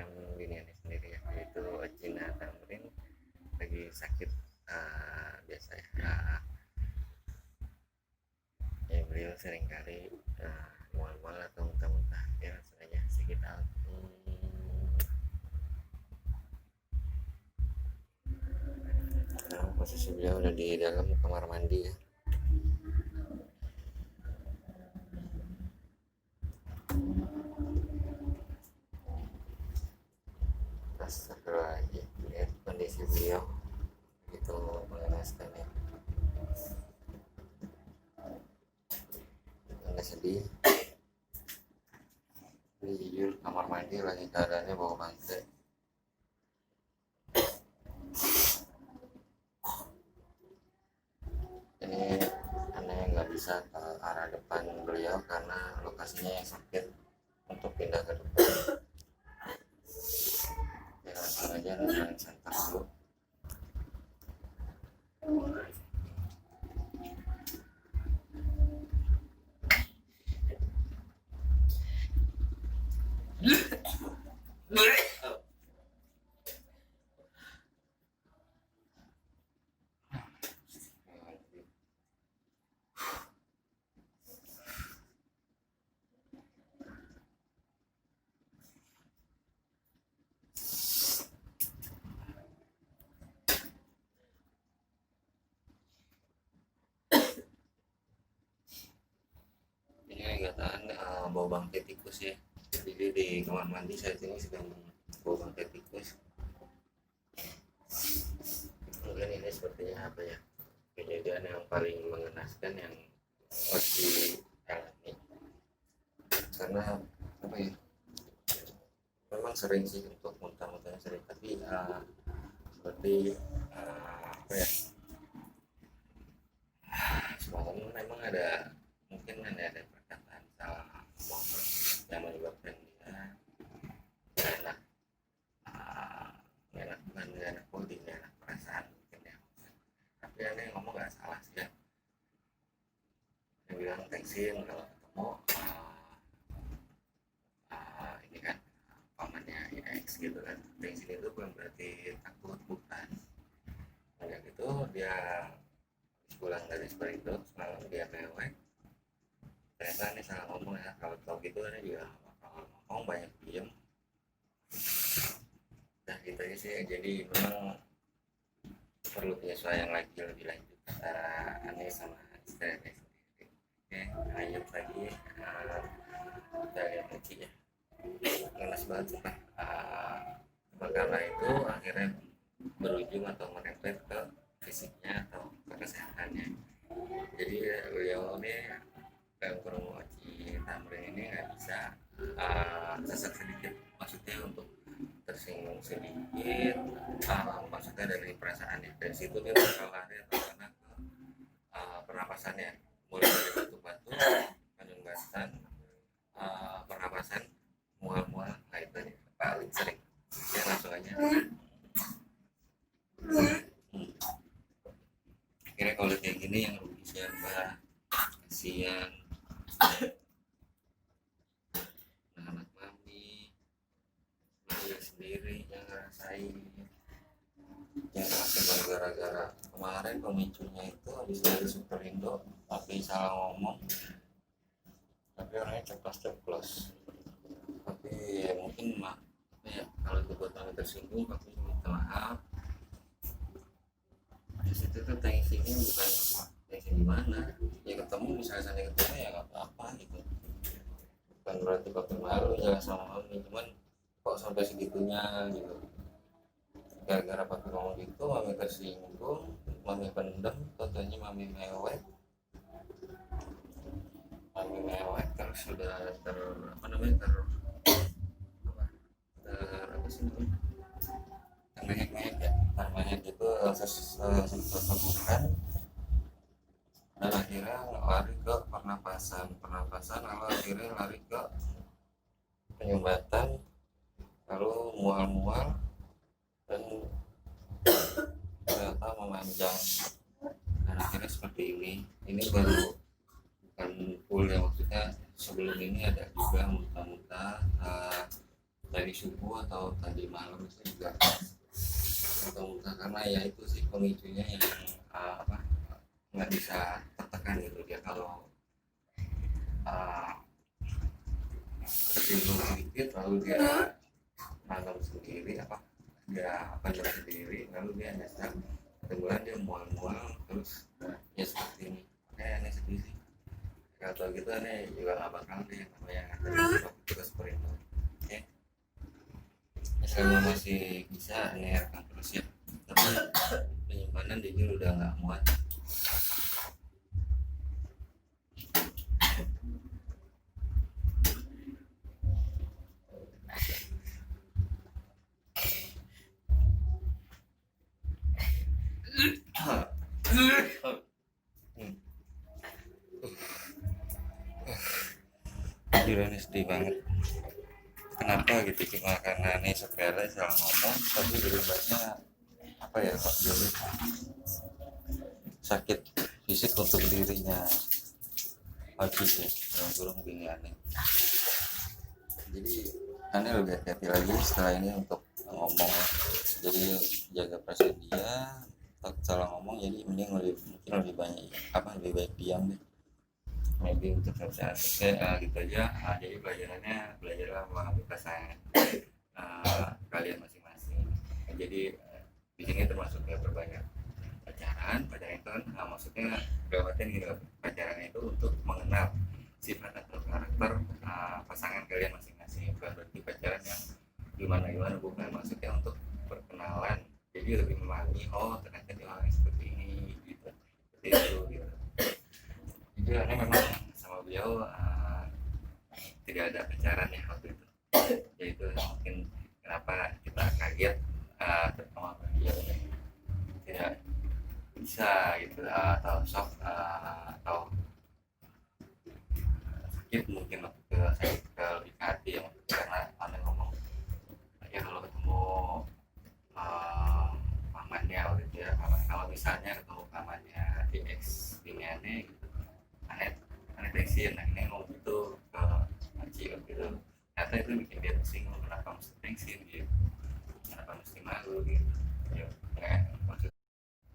menenangkan dirinya sendiri ya, yaitu Cina Tamrin lagi sakit biasa ya beliau seringkali mual-mual atau muntah-muntah ya rasanya sekitar posisi beliau udah di dalam kamar mandi ya. Astagfirullahaladzim, lihat kondisi beliau begitu mengenaskan ya. Anda sedih. Ini jujur kamar mandi lagi keadaannya bau bangke. Ini aneh nggak bisa ke arah depan beliau karena lokasinya yang sempit untuk pindah ke depan. Ya langsung aja nonton center dulu. Ini nggak tahan bau bangkai tikus ya. Jadi di kamar mandi saat ini sedang bau bangkai tikus. Mungkin ini sepertinya apa ya, kejadian yang paling mengenaskan yang harus dialami karena apa ya, memang sering sih untuk muntah-muntahnya sering, tapi seperti apa ya, semalam memang ada mungkin ada perkataan salah ngomong yang menyebabkan dia gak enak, gak enak bukan gak enak body, gak enak perasaan mungkin ya. Tapi aneh ngomong gak salah sih ya, dia bilang teksin kalau ketemu ini kan pamannya IX gitu kan. Teksin itu bukan berarti takut, bukan. Kayak gitu dia pulang dari itu semalam dia mewek, ternyata ini salah ngomong ya. Kalau tau gitu ini juga bakal ngomong banyak diem. Nah gitu aja sih, jadi memang perlu penyesuaian lagi lebih lanjut antara aneh sama istri aneh sendiri. Oke, lanjut lagi, kita lihat lagi ya. Ngelas banget sumpah. Karena itu akhirnya berujung atau merembet ke fisiknya atau ke kesehatannya. Jadi beliau ini Gangkru Oci Tamrin ini nggak bisa sesak sedikit, maksudnya untuk tersinggung sedikit, maksudnya dari perasaannya. Dari situ dia bakal lari atau karena ke pernapasannya, mulai dari batuk-batuk, penyumbatan, pernapasan, mual-mual, nah itu nih paling sering. Ya langsung aja. Akhirnya kalau kayak gini yang rugi siapa? Kasihan anak mami, dia sendiri yang ngerasain. Jangan sampai gara-gara kemarin pemicunya itu habis dari Superindo tapi salah ngomong, tapi orangnya ceplos-ceplos. Tapi ya mungkin ya kalau itu buat kami tersinggung, tapi minta maaf. Di situ tuh tensinya bukan tensi gimana ya, ketemu misalnya sana ketemu ya nggak apa-apa gitu, bukan berarti pakai malu jangan sama mami, cuman kok sampai segitunya gitu. Gara-gara pakai ngomong gitu mami tersinggung, mami pendem, tentunya mami mewek terus sudah apa namanya apa sih namanya, termehek-mehek ya, termehek itu sesuatu dan akhirnya lari ke pernapasan lalu akhirnya lari ke penyumbatan, lalu mual-mual dan ternyata memanjang dan akhirnya seperti ini baru bukan full ya, maksudnya sebelum ini ada juga muntah-muntah, tadi subuh atau tadi malam itu juga atau muntah, karena ya itu sih pemicunya yang apa, nggak bisa tertekan gitu. Dia kalau uh, tersinggung sedikit lalu dia malam sendiri apa, dia pendam sendiri lalu dia nyesal, kemudian dia mual-mual terus ya seperti ini. Makanya aneh sedih sih kalau tau gitu. Aneh juga nggak bakal deh namanya waktu kita seperti itu. Oke, selama masih bisa aneh rekam terus ya, tapi penyimpanan jujur udah nggak muat. Jujur aneh sedih banget. Kenapa gitu, cuma karena aneh sepele salah ngomong tapi berimbasnya apa ya, kok jadi sakit fisik untuk dirinya lagi sih yang kurang bingung aneh. Jadi aneh lebih hati-hati lagi setelah ini untuk ngomong, jadi jaga perasaan dia. Takut salah ngomong jadi mending mungkin lebih banyak apa, lebih baik diam deh maybe untuk saat. Oke, gitu aja. Jadi pelajarannya belajarlah memahami pasangan kalian masing-masing. Jadi di sini termasuk ya berbanyak pacaran itu kan, maksudnya dalam gini, pacaran itu untuk mengenal sifat atau karakter pasangan kalian masing-masing, bukan berarti pacaran yang gimana bukan, maksudnya untuk perkenalan. Jadi lebih memahami, oh ternyata dia orangnya seperti ini gitu, seperti itu gitu. Jadi karena memang sama beliau tidak ada pacaran ya waktu itu, yaitu mungkin kenapa kita kaget terutama beliau tidak bisa gitu, atau shock atau sakit mungkin waktu itu, sakit ke hati ya, karena aneh ngomong ya kalau ketemu pamannya waktu itu ya, kalau misalnya ketemu pamannya di ex biniannya gitu, aneh tensin. Nah ini ngomong gitu ke Aci gitu, ternyata itu bikin dia tersinggung, kenapa mesti tensin gitu, kenapa mesti malu gitu ya. Maksud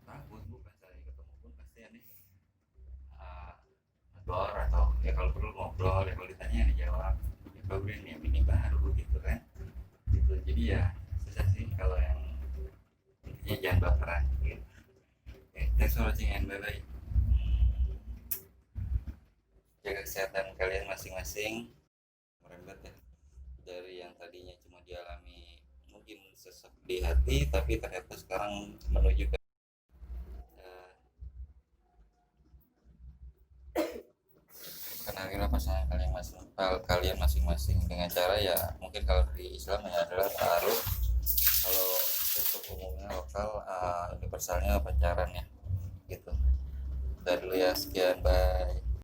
takut bukan, saya ketemu pun pasti aneh ngobrol, atau ya kalau perlu ngobrol, ya kalau ditanya dijawab, ya kalau ini baru gitu kan gitu. Jadi ya susah sih kalau yang intinya jangan baperan gitu. Thanks for watching and bye bye. Jaga kesehatan kalian masing-masing. Merembet ya, dari yang tadinya cuma dialami mungkin sesak di hati, tapi ternyata sekarang menuju ke kenalilah pasangan kalian masing-masing dengan cara ya mungkin kalau di Islam ya adalah ta'aruf, kalau untuk umumnya lokal universalnya pacaran ya gitu. Udah dulu ya, sekian, bye.